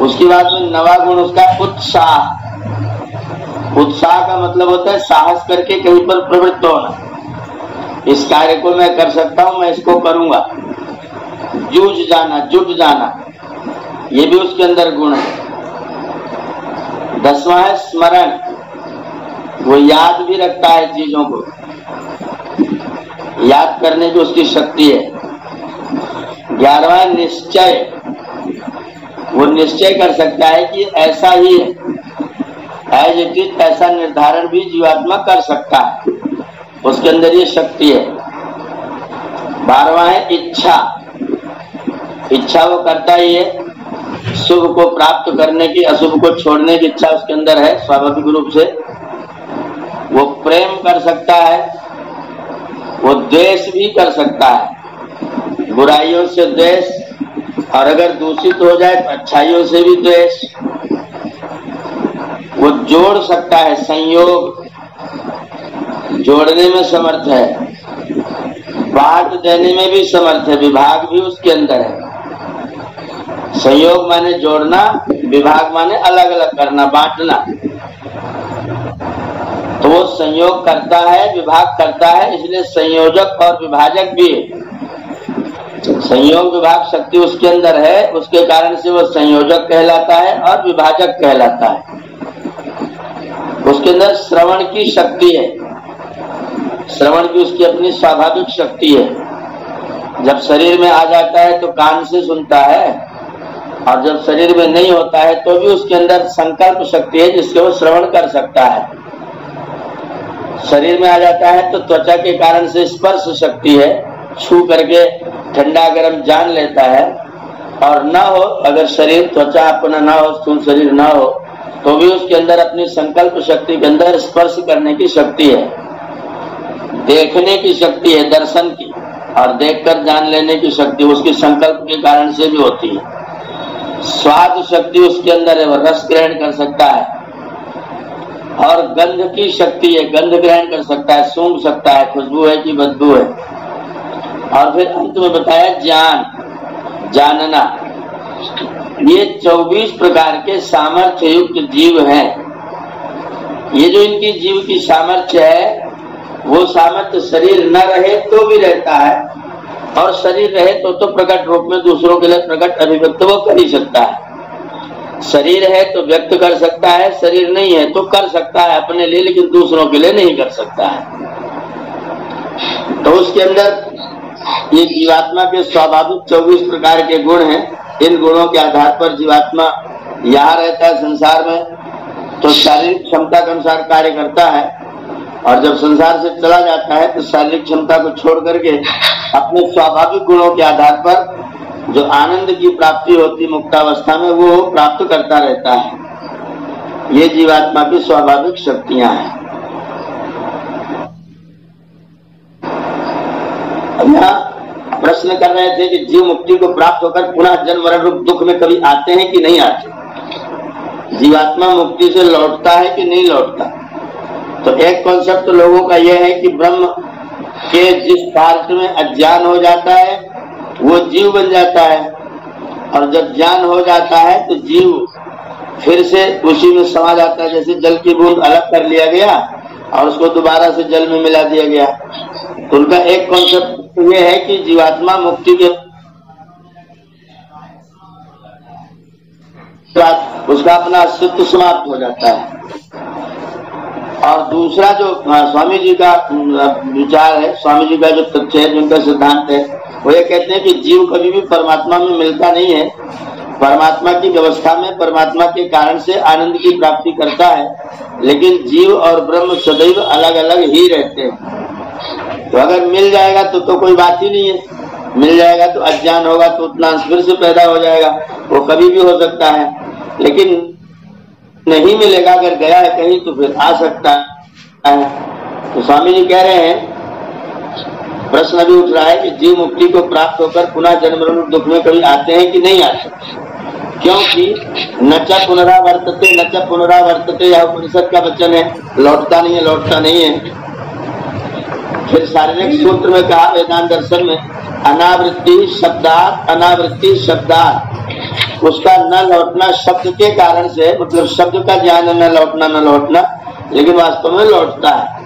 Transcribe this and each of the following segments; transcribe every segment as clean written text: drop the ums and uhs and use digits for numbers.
उसके बाद में नवा गुण उसका उत्साह। उत्साह का मतलब होता है साहस करके कहीं पर प्रवृत्त होना, इस कार्य को मैं कर सकता हूं, मैं इसको करूंगा। जूझ जाना, जुट जाना, ये भी उसके अंदर गुण है। 10वां है स्मरण, वो याद भी रखता है चीजों को, याद करने की उसकी शक्ति है। 11वां है निश्चय, वो निश्चय कर सकता है कि ऐसा ही है, एज इट इज, ऐसा निर्धारण भी जीवात्मा कर सकता है, उसके अंदर ये शक्ति है। 12वां है इच्छा, इच्छा वो करता ही है, शुभ को प्राप्त करने की, अशुभ को छोड़ने की इच्छा उसके अंदर है स्वाभाविक रूप से। वो प्रेम कर सकता है, वो द्वेष भी कर सकता है, बुराइयों से द्वेष, और अगर दूषित हो जाए तो अच्छाइयों से भी द्वेष। वो जोड़ सकता है, संयोग, जोड़ने में समर्थ है, बांट देने में भी समर्थ है, विभाग भी उसके अंदर है। संयोग माने जोड़ना, विभाग माने अलग अलग करना, बांटना। तो वो संयोग करता है, विभाग करता है, इसलिए संयोजक और विभाजक भी है। संयोग विभाग शक्ति उसके अंदर है, उसके कारण से वो संयोजक कहलाता है और विभाजक कहलाता है। उसके अंदर श्रवण की शक्ति है, श्रवण की उसकी अपनी स्वाभाविक शक्ति है। जब शरीर में आ जाता है तो कान से सुनता है, और जब शरीर में नहीं होता है तो भी उसके अंदर संकल्प शक्ति है जिससे वो श्रवण कर सकता है। शरीर में आ जाता है तो त्वचा के कारण से स्पर्श शक्ति है, छू करके ठंडा गर्म जान लेता है। और ना हो, अगर शरीर त्वचा अपना ना हो, स्थूल शरीर ना हो, तो भी उसके अंदर अपनी संकल्प शक्ति के अंदर स्पर्श करने की शक्ति है, देखने की शक्ति है, दर्शन की, और देखकर जान लेने की शक्ति उसकी संकल्प के कारण से भी होती है। स्वाद शक्ति उसके अंदर है, वो रस ग्रहण कर सकता है। और गंध की शक्ति है, गंध ग्रहण कर सकता है, सूंघ सकता है, खुशबू है कि बदबू है। और फिर अंत में बताया ज्ञान, जानना। ये 24 प्रकार के सामर्थ्य युक्त जीव हैं। ये जो इनकी जीव की सामर्थ्य है, वो सामर्थ्य शरीर न रहे तो भी रहता है, और शरीर रहे तो प्रकट रूप में दूसरों के लिए प्रकट अभिव्यक्त वो कर ही सकता है। शरीर है तो व्यक्त कर सकता है, शरीर नहीं है तो कर सकता है अपने लिए, लेकिन दूसरों के लिए नहीं कर सकता है। तो उसके अंदर ये जीवात्मा के स्वाभाविक 24 प्रकार के गुण हैं। इन गुणों के आधार पर जीवात्मा यहाँ रहता है संसार में, तो शारीरिक क्षमता के अनुसार कार्य करता है, और जब संसार से चला जाता है तो शारीरिक क्षमता को छोड़ करके अपने स्वाभाविक गुणों के आधार पर जो आनंद की प्राप्ति होती मुक्तावस्था में, वो प्राप्त करता रहता है। ये जीवात्मा की स्वाभाविक शक्तियां हैं। यहाँ प्रश्न कर रहे थे कि जीव मुक्ति को प्राप्त होकर पुनः जन्म मरण रूप दुख में कभी आते हैं कि नहीं आते, जीवात्मा मुक्ति से लौटता है कि नहीं लौटता। तो एक कॉन्सेप्ट लोगों का यह है कि ब्रह्म के जिस पार्ट में अज्ञान हो जाता है वो जीव बन जाता है, और जब ज्ञान हो जाता है तो जीव फिर से उसी में समा जाता है। जैसे जल की बूंद अलग कर लिया गया और उसको दोबारा से जल में मिला दिया गया। तो उनका एक कॉन्सेप्ट ये है कि जीवात्मा मुक्ति के बाद उसका अपना अस्तित्व समाप्त हो जाता है। और दूसरा जो स्वामी जी का विचार है, स्वामी जी का जो तथ्य है, जिनका सिद्धांत है, वो ये कहते हैं कि जीव कभी भी परमात्मा में मिलता नहीं है। परमात्मा की व्यवस्था में परमात्मा के कारण से आनंद की प्राप्ति करता है, लेकिन जीव और ब्रह्म सदैव अलग अलग ही रहते हैं। तो अगर मिल जाएगा तो कोई बात ही नहीं है, मिल जाएगा तो अज्ञान होगा तो उतना अंश फिर से पैदा हो जाएगा, वो कभी भी हो सकता है। लेकिन नहीं मिलेगा, अगर गया है कहीं तो फिर आ सकता है। तो स्वामी जी कह रहे हैं, प्रश्न अभी उठ रहा है कि जीव मुक्ति को प्राप्त होकर पुनः जन्म मरण दुख में कभी आते हैं कि नहीं आते, क्योंकि न च पुनरावर्तते न च पुनरावर्तते, यह उपनिषद का वचन है, लौटता नहीं है, लौटता नहीं है। फिर शारीरिक सूत्र में कहा वेदांत दर्शन में, अनावृत्ति शब्दात, अनावृत्ति शब्दात, उसका न लौटना शब्द के कारण से, मतलब शब्द का ज्ञान न लौटना, लेकिन वास्तव में लौटता है।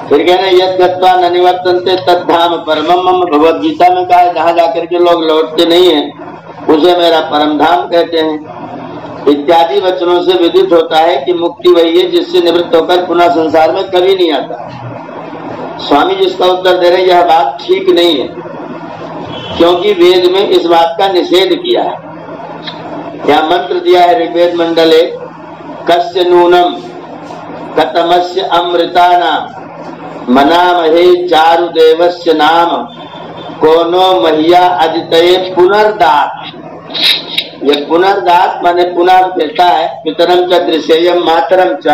फिर कह रहे यद गत्वा न निवर्तन्ते तद्धाम परमम मम, भगवद गीता में कहा है जहाँ जाकर के लोग लौटते नहीं है उसे मेरा परम धाम कहते हैं। इत्यादि वचनों से विदित होता है कि मुक्ति वही है जिससे निवृत्त होकर पुनः संसार में कभी नहीं आता। स्वामी जिसका उत्तर दे रहे यह बात ठीक नहीं है, क्योंकि वेद में इस बात का निषेध किया है। यह मंत्र दिया है ऋग्वेद मंडले, कस्य नूनम कतमस्य अमृतानाम मनामहे चारुदेवस्य नाम कोनो महिया अदितये पुनर्दात। ये पुनर्दात माने पुनः कहता है पितरम च दृश्यम मातरम च।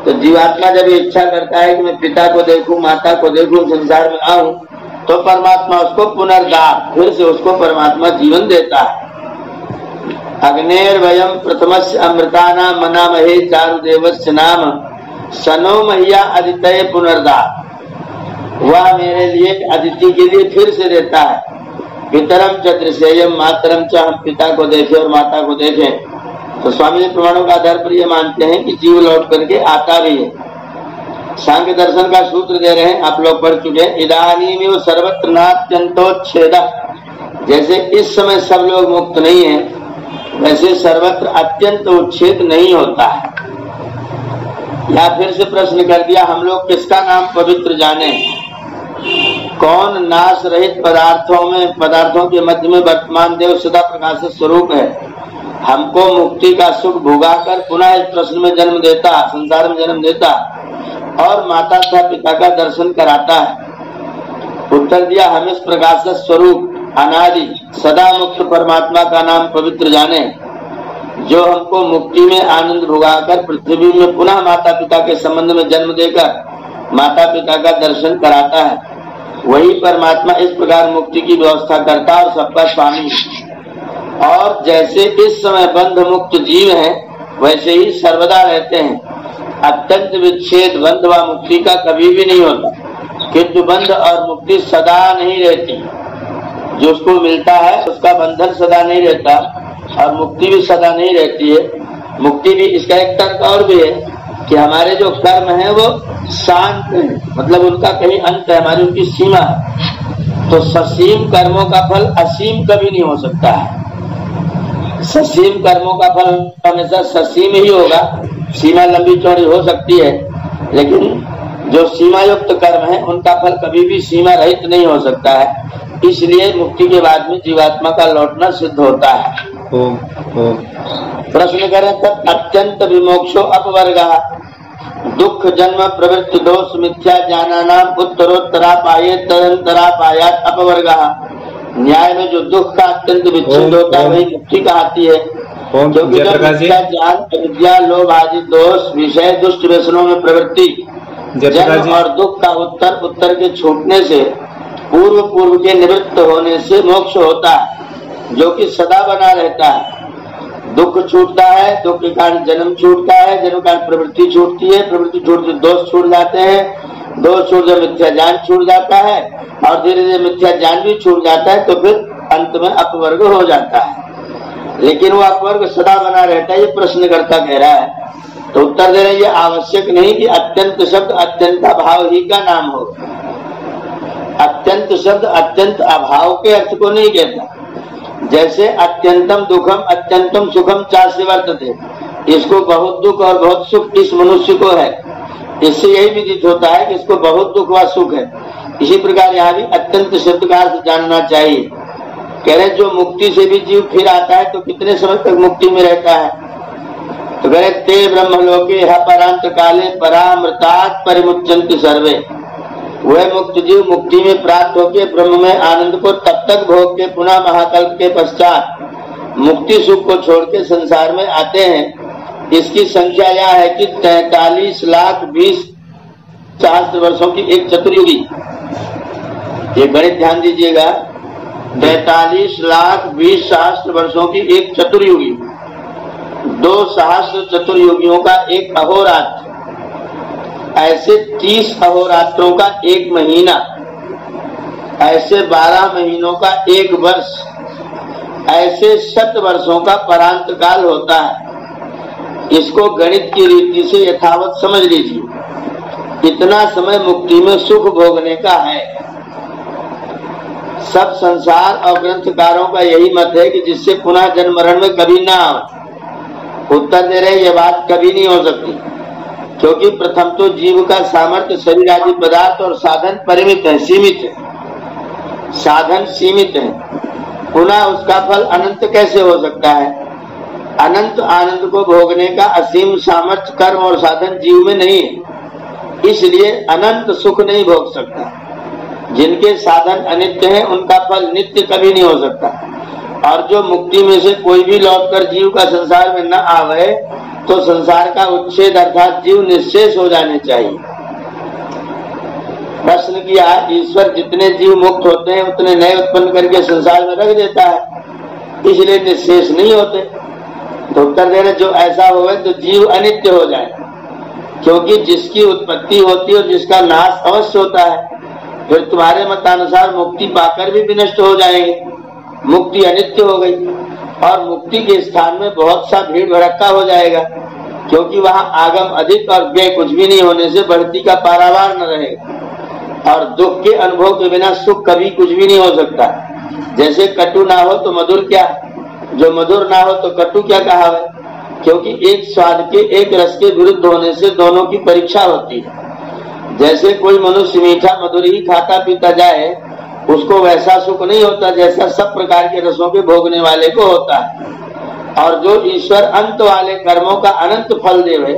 तो जीवात्मा जब इच्छा करता है कि मैं पिता को देखूं, माता को देखूं, संसार में आऊं, तो परमात्मा उसको पुनर्दात, फिर से उसको परमात्मा जीवन देता है। अग्नेर्वयम प्रथमस्य अमृतानाम मनामहे चारुदेवस्य नाम सनो मैया अदितये पुनर्दात। वह मेरे लिए अदिति के लिए फिर से देता है। पितरम च दृश्यम मातरम च, हम पिता को देखें और माता को देखें। तो स्वामी जी प्रमाणों का आधार पर ये मानते हैं कि जीव लौट करके आता भी है। सांख्य दर्शन का सूत्र दे रहे हैं, आप लोग पढ़ चुके हैं। इदानीमेव सर्वत्र नात्यंतोच्छेद, जैसे इस समय सब लोग मुक्त नहीं है, वैसे सर्वत्र अत्यंत उच्छेद नहीं होता है। या फिर से प्रश्न कर दिया, हम लोग किसका नाम पवित्र जाने? कौन नाश रहित पदार्थों के मध्य में वर्तमान देव सदा प्रकाश स्वरूप है, हमको मुक्ति का सुख भोगाकर पुनः इस प्रश्न में जन्म देता, संसार में जन्म देता और माता तथा पिता का दर्शन कराता है? उत्तर दिया, हम इस प्रकाश स्वरूप अनादि सदा मुक्त परमात्मा का नाम पवित्र जाने, जो हमको मुक्ति में आनंद भोगाकर पृथ्वी में पुनः माता पिता के संबंध में जन्म देकर माता पिता का दर्शन कराता है। वही परमात्मा इस प्रकार मुक्ति की व्यवस्था करता और सबका स्वामी। और जैसे इस समय बंध मुक्त जीव हैं, वैसे ही सर्वदा रहते हैं। अत्यंत विच्छेद बंध व मुक्ति का कभी भी नहीं होता, किंतु बंध और मुक्ति सदा नहीं रहती। जो उसको मिलता है उसका बंधन सदा नहीं रहता और मुक्ति भी सदा नहीं रहती है। मुक्ति भी, इसका एक तर्क और भी है कि हमारे जो कर्म है वो शांत है, मतलब उनका कहीं अंत है, हमारी उनकी सीमा है। तो ससीम कर्मों का फल असीम कभी नहीं हो सकता है। ससीम कर्मों का फल हमेशा ससीम ही होगा। सीमा लंबी चौड़ी हो सकती है, लेकिन जो सीमा युक्त कर्म है उनका फल कभी भी सीमा रहित नहीं हो सकता है। इसलिए मुक्ति के बाद में जीवात्मा का लौटना सिद्ध होता है। प्रश्न करें तब अत्यंत विमोक्षो अपवर्गः दुख जन्म प्रवृत्ति दोष मिथ्या ज्ञानानाम उत्तरोत्तरापाये तदंतरापायात् अपवर्गः। न्याय में जो दुख का अत्यंत विच्छेद होता है वही मुक्ति कहती है, क्योंकि जब मिथ्या ज्ञान अविद्या लोभ आदि दोष विषय दुष्ट व्यसनों में प्रवृत्ति जन्म और दुख का उत्तर के छूटने से पूर्व के निवृत्त होने से मोक्ष होता है, जो कि सदा बना रहता है। दुख छूटता है, दुख के कारण जन्म छूटता है, जन्म के कारण प्रवृत्ति छूटती है, प्रवृत्ति छूटती दोष छूट जाते हैं, दोष छूट जब मिथ्या ज्ञान छूट जाता है और धीरे धीरे मिथ्या ज्ञान भी छूट जाता है, तो फिर अंत में अपवर्ग हो जाता है। लेकिन वो अपवर्ग सदा बना रहता है, ये प्रश्नकर्ता कह रहा है। तो उत्तर दे रहे हैं, ये आवश्यक नहीं कि अत्यंत शब्द अत्यंत अभाव ही का नाम हो। अत्यंत शब्द अत्यंत अभाव के अर्थ को नहीं कहता। जैसे अत्यंतम दुखम अत्यंतम सुखम चास्य वर्तते, इसको बहुत दुख और बहुत सुख इस मनुष्य को है, इससे यही विदित होता है कि इसको बहुत दुख व सुख है। इसी प्रकार यहाँ भी अत्यंत शब्द का अर्थ जानना चाहिए। कह रहे जो मुक्ति से भी जीव फिर आता है तो कितने समय तक मुक्ति में रहता है? तो कह रहे ते ब्रह्मलोके परांत काले परामृतात् परिमुच्यन्ति सर्वे। वह मुक्त जीव मुक्ति में प्राप्त होकर ब्रह्म में आनंद को तब तक भोग के पुनः महाकल्प के पश्चात मुक्ति सुख को छोड़ के संसार में आते हैं। इसकी संख्या यह है कि 43,20,000 वर्षों की एक चतुर्युगी, ये बड़े ध्यान दीजिएगा, 43,20,000 वर्षों की एक चतुर्युगी, 2 सहस्र चतुर्युगियों का एक अहोरात्र, ऐसे 30 अहोरात्रों का एक महीना, ऐसे 12 महीनों का एक वर्ष, ऐसे 100 वर्षों का परांत काल होता है। इसको गणित की रीति से यथावत समझ लीजिए। इतना समय मुक्ति में सुख भोगने का है। सब संसार और ग्रंथकारों का यही मत है कि जिससे पुनः जन्म मरण में कभी ना आए। उत्तर दे रहे ये बात कभी नहीं हो सकती, क्योंकि प्रथम तो जीव का सामर्थ्य शरीर आदि पदार्थ और साधन परिमित है, सीमित है। साधन सीमित है, पुनः उसका फल अनंत कैसे हो सकता है? अनंत आनंद को भोगने का असीम सामर्थ्य कर्म और साधन जीव में नहीं है, इसलिए अनंत सुख नहीं भोग सकता। जिनके साधन अनित्य हैं उनका फल नित्य कभी नहीं हो सकता। और जो मुक्ति में से कोई भी लौटकर जीव का संसार में न आवे तो संसार का उच्छेद अर्थात जीव निश्शेष हो जाने चाहिए। प्रश्न किया, ईश्वर जितने जीव मुक्त होते हैं उतने नए उत्पन्न करके संसार में रख देता है, इसलिए निश्शेष नहीं होते। तो उत्तर दे रहे जो ऐसा होगा तो जीव अनित्य हो जाए, क्योंकि जिसकी उत्पत्ति होती है और जिसका नाश अवश्य होता है, फिर तुम्हारे मतानुसार मुक्ति पाकर भी विनष्ट हो जाएंगे। मुक्ति अनित्य हो गई और मुक्ति के स्थान में बहुत सा भीड़ भड़क्का हो जाएगा, क्योंकि वहां आगम अधिक और व्यय कुछ भी नहीं होने से बढ़ती का पारावार न रहेगा। और दुख के अनुभव के बिना सुख कभी कुछ भी नहीं हो सकता। जैसे कटु ना हो तो मधुर क्या, जो मधुर ना हो तो कटु क्या कहावे, क्योंकि एक स्वाद के एक रस के विरुद्ध होने से दोनों की परीक्षा होती है। जैसे कोई मनुष्य मीठा मधुर ही खाता पीता जाए, उसको वैसा सुख नहीं होता जैसा सब प्रकार के रसों के भोगने वाले को होता है। और जो ईश्वर अंत वाले कर्मों का अनंत फल देवे,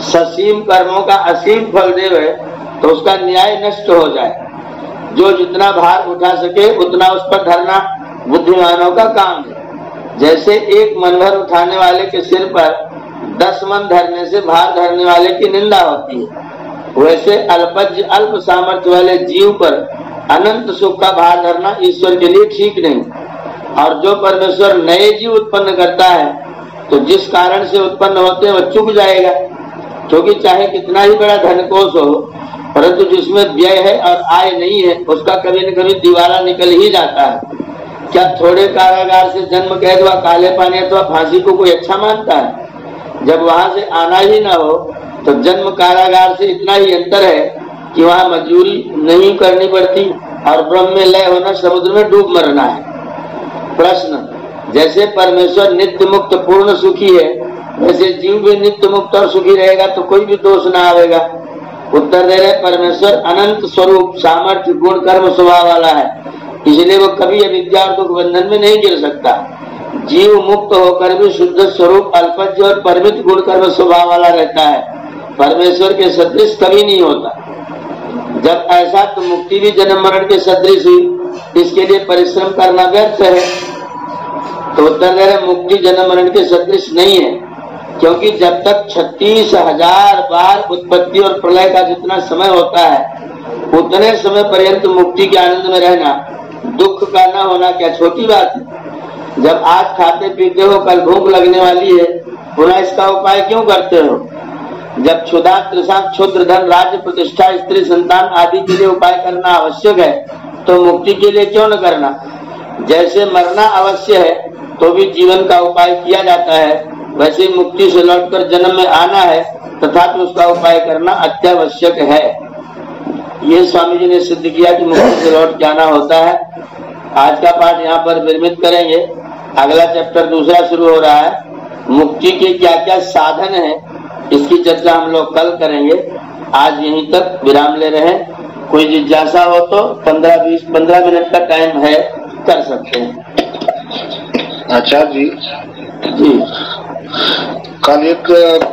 ससीम कर्मों का असीम फल देवे, तो उसका न्याय नष्ट हो जाए। जो जितना भार उठा सके उतना उस पर धरना बुद्धिमानों का काम है। जैसे एक मन भर उठाने वाले के सिर पर 10 मन धरने से भार धरने वाले की निंदा होती है, वैसे अल्पज्ञ अल्प सामर्थ्य वाले जीव पर अनंत सुख का भार धरना ईश्वर के लिए ठीक नहीं। और जो परमेश्वर नए जीव उत्पन्न करता है, तो जिस कारण से उत्पन्न होते हैं वह चुक जाएगा, क्योंकि चाहे कितना ही बड़ा धनकोश हो, परंतु जिसमें व्यय है और आय नहीं है, उसका कभी न कभी दिवाला निकल ही जाता है। क्या थोड़े कारागार से जन्म कैद व काले पानी अथवा फांसी को कोई अच्छा मानता है? जब वहां से आना ही ना हो तो जन्म कारागार से इतना ही अंतर है कि वहां मजदूरी नहीं करनी पड़ती और ब्रह्म में लय होना समुद्र में डूब मरना है। प्रश्न, जैसे परमेश्वर नित्य मुक्त पूर्ण सुखी है, वैसे जीव भी नित्य मुक्त और सुखी रहेगा तो कोई भी दोष ना आवेगा। उत्तर दे रहे परमेश्वर अनंत स्वरूप सामर्थ्य गुण कर्म स्वभाव वाला है, इसलिए वो कभी अविद्या और दुख बंधन में नहीं गिर सकता। जीव मुक्त होकर भी शुद्ध स्वरूप अल्पज्ञ और परिमित गुण कर्म स्वभाव वाला रहता है, परमेश्वर के सदृश कभी नहीं होता। जब ऐसा तो मुक्ति भी जन्म मरण के सदृश हुई, इसके लिए परिश्रम करना व्यर्थ है। तो उत्तर दे रहे मुक्ति जन्म मरण के सदृश नहीं है, क्योंकि जब तक 36,000 बार उत्पत्ति और प्रलय का जितना समय होता है, उतने समय पर्यंत मुक्ति के आनंद में रहना, दुख का न होना क्या छोटी बात है। जब आज खाते पीते हो, कल भूख लगने वाली है, पुनः इसका उपाय क्यों करते हो? जब क्षुधा तृषा क्षुद्र धन राज्य प्रतिष्ठा स्त्री संतान आदि के लिए उपाय करना आवश्यक है, तो मुक्ति के लिए क्यों न करना? जैसे मरना अवश्य है तो भी जीवन का उपाय किया जाता है, वैसे मुक्ति से लौटकर जन्म में आना है तथापि उसका उपाय करना अत्यावश्यक है। ये स्वामी जी ने सिद्ध किया कि मुक्ति से लौट जाना होता है। आज का पाठ यहाँ पर विरमित करेंगे। अगला चैप्टर दूसरा शुरू हो रहा है। मुक्ति के क्या क्या साधन है, इसकी चर्चा हम लोग कल करेंगे। आज यहीं तक विराम ले रहे हैं। कोई जिज्ञासा हो तो 15 मिनट का टाइम है, कर सकते हैं। आचार्य जी, कल एक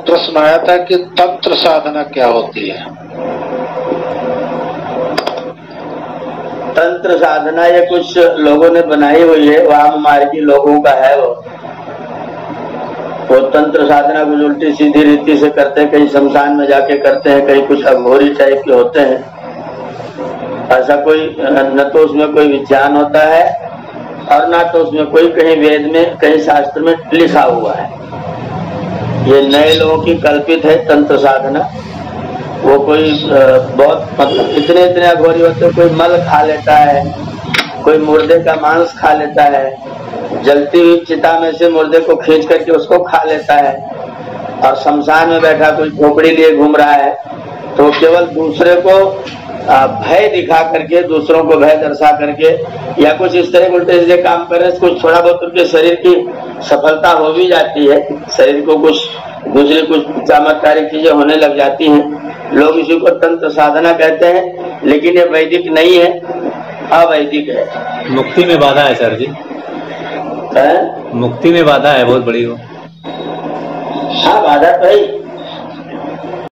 प्रश्न आया था कि तंत्र साधना क्या होती है? तंत्र साधना ये कुछ लोगों ने बनाई हुई है, वाम मार्गी लोगों का है। वो तंत्र साधना कुछ उल्टी सीधी रीति से करते हैं, कहीं शमशान में जाके करते हैं, कहीं कुछ अघोरी टाइप के होते हैं। ऐसा कोई न तो उसमें कोई विज्ञान होता है और ना तो उसमें कोई कहीं वेद में कहीं शास्त्र में लिखा हुआ है। ये नए लोगों की कल्पित है तंत्र साधना। वो कोई बहुत मतलब इतने अघोरी होते, कोई मल खा लेता है, कोई मुर्दे का मांस खा लेता है, जलती हुई चिता में से मुर्दे को खींच करके उसको खा लेता है, और शमशान में बैठा कोई झोपड़ी लिए घूम रहा है, तो केवल दूसरे को भय दिखा करके, दूसरों को भय दर्शा करके, या कुछ इस तरह उल्टे सीधे काम करे, कुछ थोड़ा बहुत उनके शरीर की सफलता हो भी जाती है, शरीर को कुछ दूसरी कुछ चमत्कारिक चीजें होने लग जाती हैं। लोग इसी को तंत्र साधना कहते हैं, लेकिन ये वैदिक नहीं है, अवैदिक है। मुक्ति में बाधा है सर जी, है? मुक्ति में बाधा है बहुत बड़ी वो। हाँ, बाधा तो है।